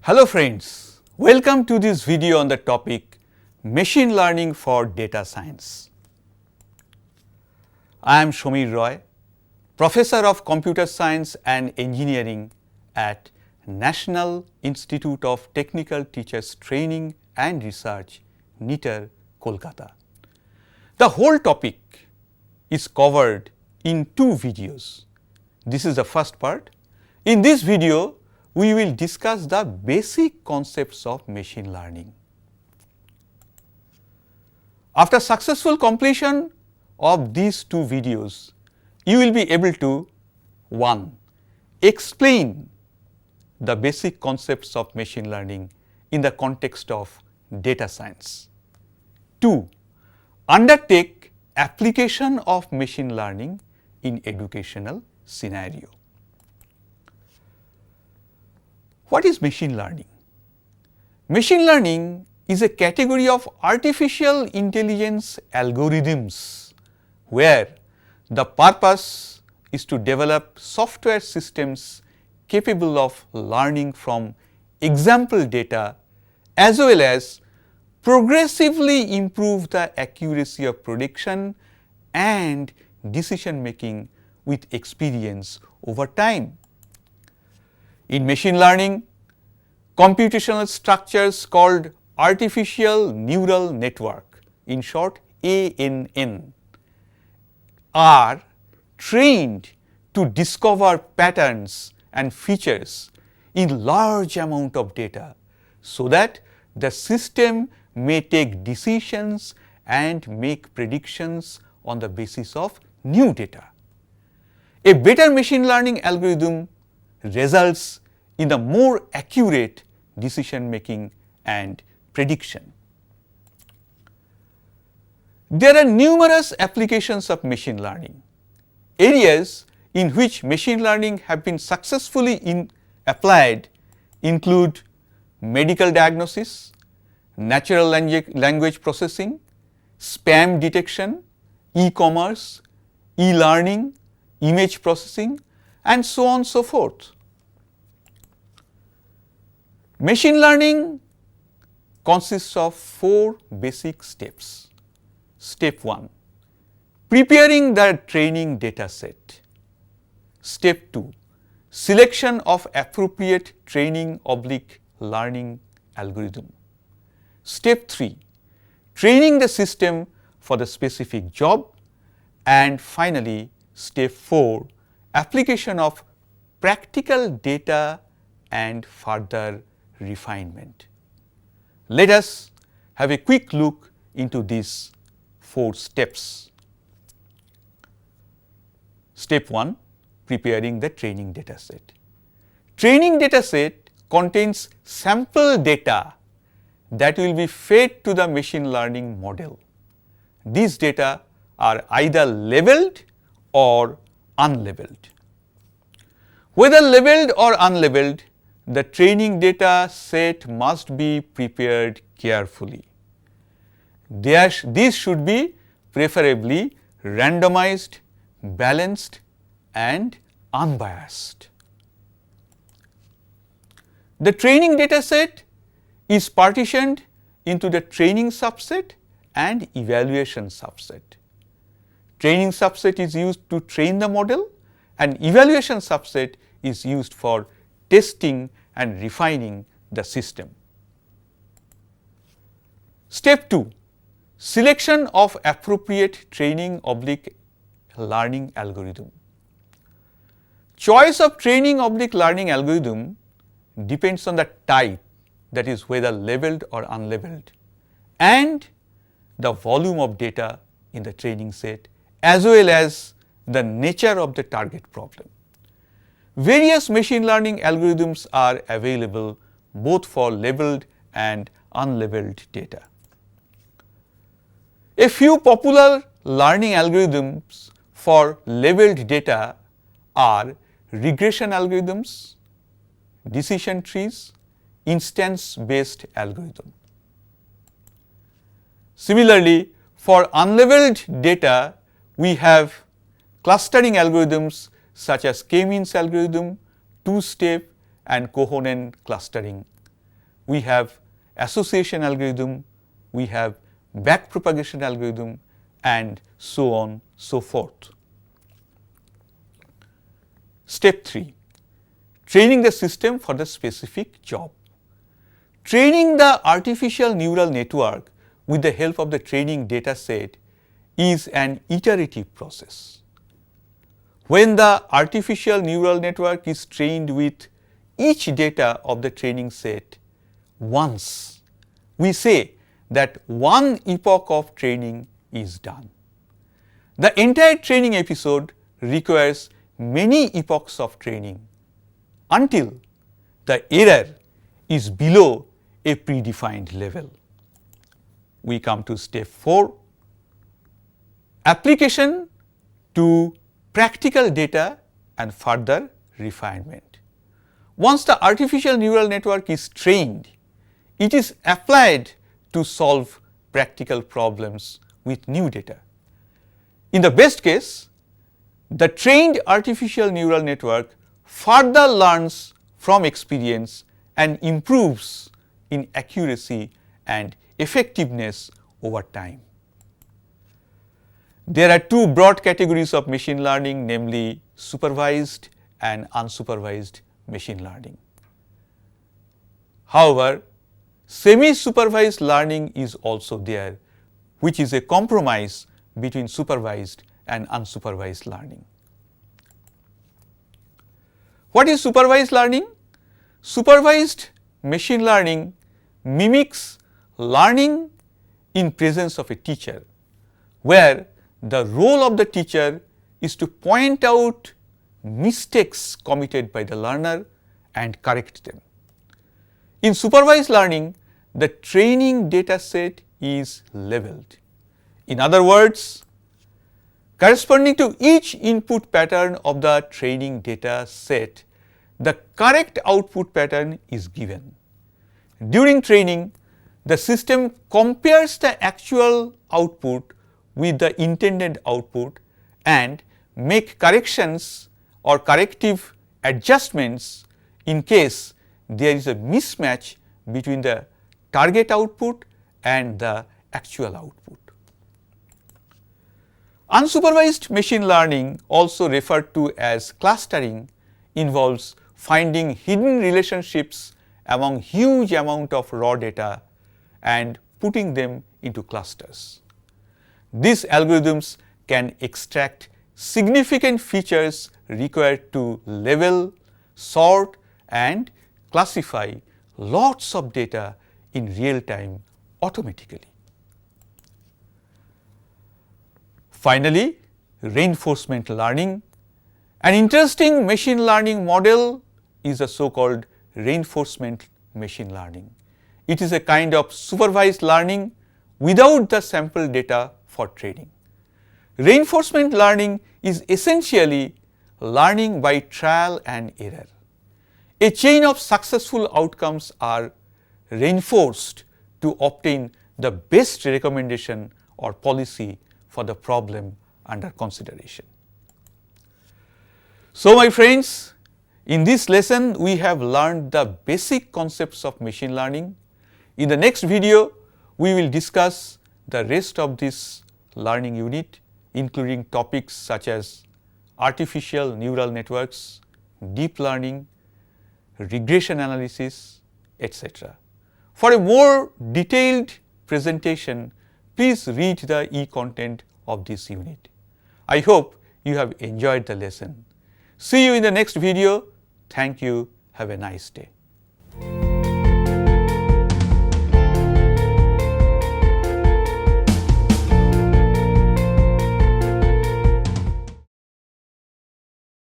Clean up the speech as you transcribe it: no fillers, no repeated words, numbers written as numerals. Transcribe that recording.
Hello friends, welcome to this video on the topic Machine Learning for Data Science. I am Shomir Roy, Professor of Computer Science and Engineering at National Institute of Technical Teachers Training and Research, NITER, Kolkata. The whole topic is covered in two videos. This is the first part. In this video, we will discuss the basic concepts of machine learning. After successful completion of these two videos, you will be able to 1. Explain the basic concepts of machine learning in the context of data science. 2. Undertake application of machine learning in educational scenario. What is machine learning? Machine learning is a category of artificial intelligence algorithms where the purpose is to develop software systems capable of learning from example data as well as progressively improve the accuracy of prediction and decision making with experience over time. In machine learning, computational structures called artificial neural network, in short ANN, are trained to discover patterns and features in large amount of data so that the system may take decisions and make predictions on the basis of new data. A better machine learning algorithm results in the more accurate decision making and prediction. There are numerous applications of machine learning. Areas in which machine learning have been successfully applied include medical diagnosis, natural language processing, spam detection, e-commerce, e-learning, image processing, and so on and so forth. Machine learning consists of 4 basic steps. Step 1, preparing the training data set. Step 2, selection of appropriate training/learning algorithm. Step 3, training the system for the specific job. And finally, step 4, application of practical data and further refinement. Let us have a quick look into these 4 steps. Step 1, preparing the training data set. Training data set contains sample data that will be fed to the machine learning model. These data are either labeled or unlabeled. Whether labeled or unlabeled, the training data set must be prepared carefully. These should be preferably randomized, balanced, and unbiased. The training data set is partitioned into the training subset and evaluation subset. Training subset is used to train the model, and evaluation subset is used for testing and refining the system. Step 2, selection of appropriate training/learning algorithm. Choice of training/learning algorithm depends on the type, that is whether labeled or unlabeled, and the volume of data in the training set as well as the nature of the target problem. Various machine learning algorithms are available both for labeled and unlabeled data. A few popular learning algorithms for labeled data are regression algorithms, decision trees, instance-based algorithm. Similarly, for unlabeled data, we have clustering algorithms such as k-means algorithm, two-step and coherent clustering we have association algorithm, we have backpropagation algorithm, and so on, so forth. Step 3. Training the system for the specific job. Training the artificial neural network with the help of the training data set is an iterative process. When the artificial neural network is trained with each data of the training set once, we say that one epoch of training is done. The entire training episode requires many epochs of training until the error is below a predefined level. We come to step 4, application to practical data and further refinement. Once the artificial neural network is trained, it is applied to solve practical problems with new data. In the best case, the trained artificial neural network further learns from experience and improves in accuracy and effectiveness over time. There are two broad categories of machine learning, namely supervised and unsupervised machine learning. However, semi-supervised learning is also there, which is a compromise between supervised and unsupervised learning. What is supervised learning? Supervised machine learning mimics learning in presence of a teacher, where the role of the teacher is to point out mistakes committed by the learner and correct them. In supervised learning, the training data set is leveled. In other words, corresponding to each input pattern of the training data set, the correct output pattern is given. During training, the system compares the actual output with the intended output and make corrections or corrective adjustments in case there is a mismatch between the target output and the actual output. Unsupervised machine learning, also referred to as clustering, involves finding hidden relationships among huge amount of raw data and putting them into clusters. These algorithms can extract significant features required to label, sort, and classify lots of data in real time automatically. Finally, reinforcement learning. An interesting machine learning model is the so-called reinforcement machine learning. It is a kind of supervised learning without the sample data for training. Reinforcement learning is essentially learning by trial and error. A chain of successful outcomes are reinforced to obtain the best recommendation or policy for the problem under consideration. So, my friends, in this lesson we have learned the basic concepts of machine learning. In the next video, we will discuss the rest of this learning unit, including topics such as artificial neural networks, deep learning, regression analysis, etc. For a more detailed presentation, please read the e-content of this unit. I hope you have enjoyed the lesson. See you in the next video. Thank you. Have a nice day.